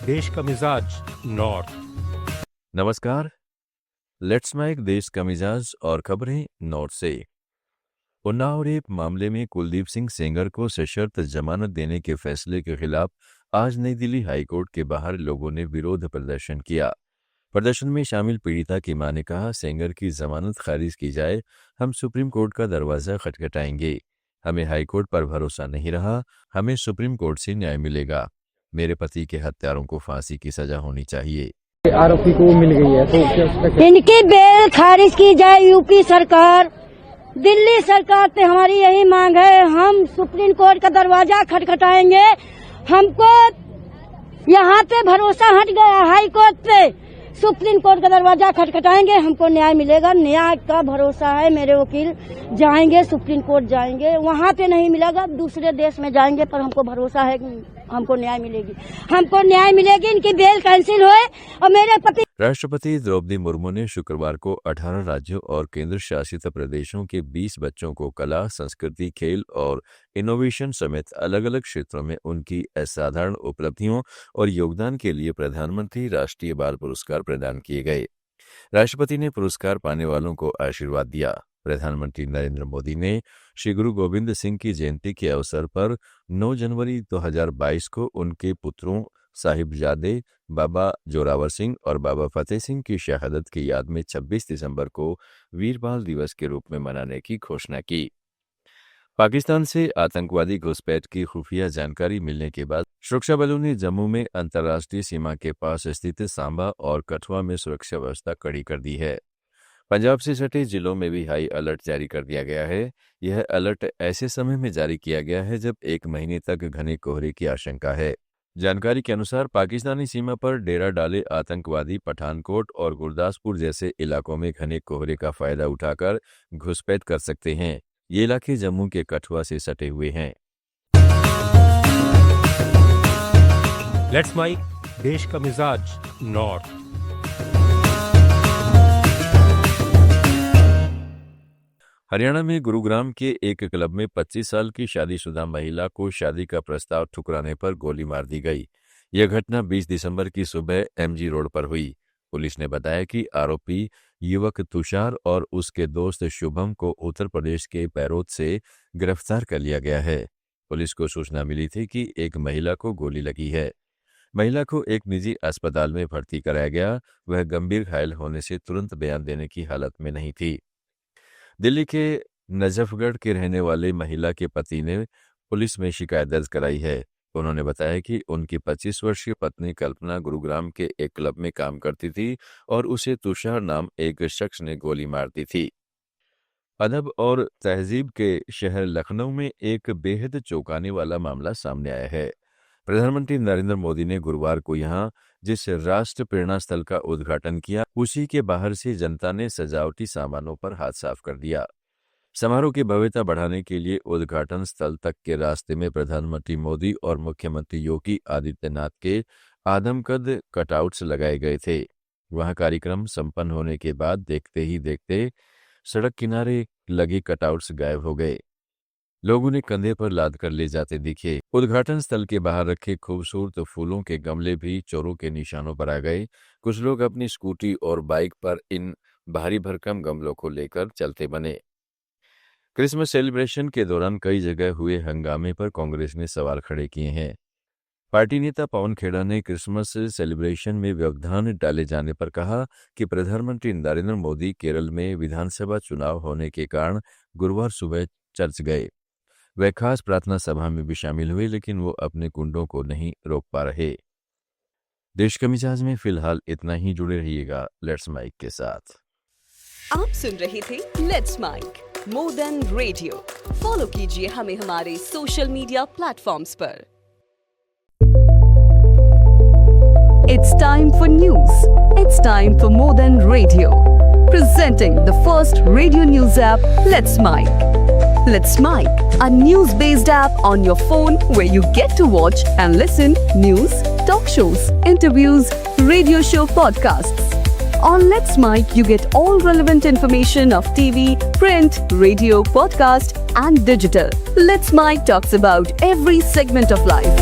देश का मिजाज नॉर्थ। नमस्कार, लेट्स माइक देश का मिजाज और खबरें नॉर्थ से। उन्नाव रेप मामले में कुलदीप सिंह सेंगर को सशर्त जमानत देने के फैसले के खिलाफ आज नई दिल्ली हाईकोर्ट के बाहर लोगों ने विरोध प्रदर्शन किया। प्रदर्शन में शामिल पीड़िता की मां ने कहा, सेंगर की जमानत खारिज की जाए, हम सुप्रीम कोर्ट का दरवाजा खटखटाएंगे। हमें हाईकोर्ट पर भरोसा नहीं रहा, हमें सुप्रीम कोर्ट से न्याय मिलेगा। मेरे पति के हत्यारों को फांसी की सजा होनी चाहिए। आरोपी को मिल गई है तो इनकी बेल खारिज की जाए। यूपी सरकार, दिल्ली सरकार से हमारी यही मांग है। हम सुप्रीम कोर्ट का दरवाजा खटखटाएंगे। हमको यहाँ पे भरोसा हट गया हाई कोर्ट पे। सुप्रीम कोर्ट का दरवाजा खटखटाएंगे, हमको न्याय मिलेगा। न्याय का भरोसा है। मेरे वकील जाएंगे, सुप्रीम कोर्ट जाएंगे, वहाँ पे नहीं मिलेगा, दूसरे देश में जाएंगे, पर हमको भरोसा है कि हमको न्याय मिलेगी। हमको न्याय मिलेगी, इनकी बेल कैंसिल होए और मेरे पति। राष्ट्रपति द्रौपदी मुर्मू ने शुक्रवार को 18 राज्यों और केंद्र शासित प्रदेशों के 20 बच्चों को कला, संस्कृति, खेल और इनोवेशन समेत अलग अलग क्षेत्रों में उनकी असाधारण उपलब्धियों और योगदान के लिए प्रधानमंत्री राष्ट्रीय बाल पुरस्कार प्रदान किए गए। राष्ट्रपति ने पुरस्कार पाने वालों को आशीर्वाद दिया। प्रधानमंत्री नरेंद्र मोदी ने श्री गुरु गोविंद सिंह की जयंती के अवसर पर 9 जनवरी 2022 को उनके पुत्रों साहिबजादे बाबा जोरावर सिंह और बाबा फतेह सिंह की शहादत की याद में 26 दिसंबर को वीर बाल दिवस के रूप में मनाने की घोषणा की। पाकिस्तान से आतंकवादी घुसपैठ की खुफिया जानकारी मिलने के बाद सुरक्षा बलों ने जम्मू में अंतर्राष्ट्रीय सीमा के पास स्थित सांबा और कठुआ में सुरक्षा व्यवस्था कड़ी कर दी है। पंजाब से सटे जिलों में भी हाई अलर्ट जारी कर दिया गया है। यह अलर्ट ऐसे समय में जारी किया गया है जब 1 महीने तक घने कोहरे की आशंका है। जानकारी के अनुसार पाकिस्तानी सीमा पर डेरा डाले आतंकवादी पठानकोट और गुरदासपुर जैसे इलाकों में घने कोहरे का फायदा उठाकर घुसपैठ कर सकते हैं। ये इलाके जम्मू के कठुआ से सटे हुए हैं। लेट्स माइक देश का मिजाज नॉर्थ। हरियाणा में गुरुग्राम के एक क्लब में 25 साल की शादीशुदा महिला को शादी का प्रस्ताव ठुकराने पर गोली मार दी गई। यह घटना 20 दिसंबर की सुबह एमजी रोड पर हुई। पुलिस ने बताया कि आरोपी युवक तुषार और उसके दोस्त शुभम को उत्तर प्रदेश के पैरोत से गिरफ्तार कर लिया गया है। पुलिस को सूचना मिली थी कि एक महिला को गोली लगी है। महिला को एक निजी अस्पताल में भर्ती कराया गया। वह गंभीर घायल होने से तुरंत बयान देने की हालत में नहीं थी। दिल्ली के नजफगढ़ के रहने वाले महिला के पति ने पुलिस में शिकायत दर्ज कराई है। उन्होंने बताया कि उनकी 25 वर्षीय पत्नी कल्पना गुरुग्राम के एक क्लब में काम करती थी और उसे तुषार नाम एक शख्स ने गोली मार दी थी। अदब और तहजीब के शहर लखनऊ में एक बेहद चौंकाने वाला मामला सामने आया है। प्रधानमंत्री नरेंद्र मोदी ने गुरुवार को यहां जिस राष्ट्र प्रेरणा स्थल का उद्घाटन किया, उसी के बाहर से जनता ने सजावटी सामानों पर हाथ साफ कर दिया। समारोह की भव्यता बढ़ाने के लिए उद्घाटन स्थल तक के रास्ते में प्रधानमंत्री मोदी और मुख्यमंत्री योगी आदित्यनाथ के आदमकद कटआउट्स लगाए गए थे। वहां कार्यक्रम संपन्न होने के बाद देखते ही देखते सड़क किनारे लगे कटआउट्स गायब हो गए। लोग उन्हें कंधे पर लाद कर ले जाते दिखे। उद्घाटन स्थल के बाहर रखे खूबसूरत फूलों के गमले भी चोरों के निशानों पर आ गए। कुछ लोग अपनी स्कूटी और बाइक पर इन भारी भरकम गमलों को लेकर चलते बने। क्रिसमस सेलिब्रेशन के दौरान कई जगह हुए हंगामे पर कांग्रेस ने सवाल खड़े किए हैं। पार्टी नेता पवन खेड़ा ने क्रिसमस सेलिब्रेशन में व्यवधान डाले जाने पर कहा कि प्रधानमंत्री नरेंद्र मोदी केरल में विधानसभा चुनाव होने के कारण गुरुवार सुबह चर्च गए। वे खास प्रार्थना सभा में भी शामिल हुए, लेकिन वो अपने गुंडों को नहीं रोक पा रहे। देश का मिजाज में फिलहाल इतना ही। जुड़े रहिएगा लेट्स माइक के साथ। आप सुन रहे थे let's mike more than radio. Follow कीजिए हमें हमारे सोशल मीडिया प्लेटफॉर्म्स पर। It's time for news. It's time for more than radio. Presenting the first radio news app, Let's Mic. Let's Mic, a news-based app on your phone where you get to watch and listen news, talk shows, interviews, radio show podcasts. On Let's Mic, you get all relevant information of TV, print, radio, podcast, and digital. Let's Mic talks about every segment of life.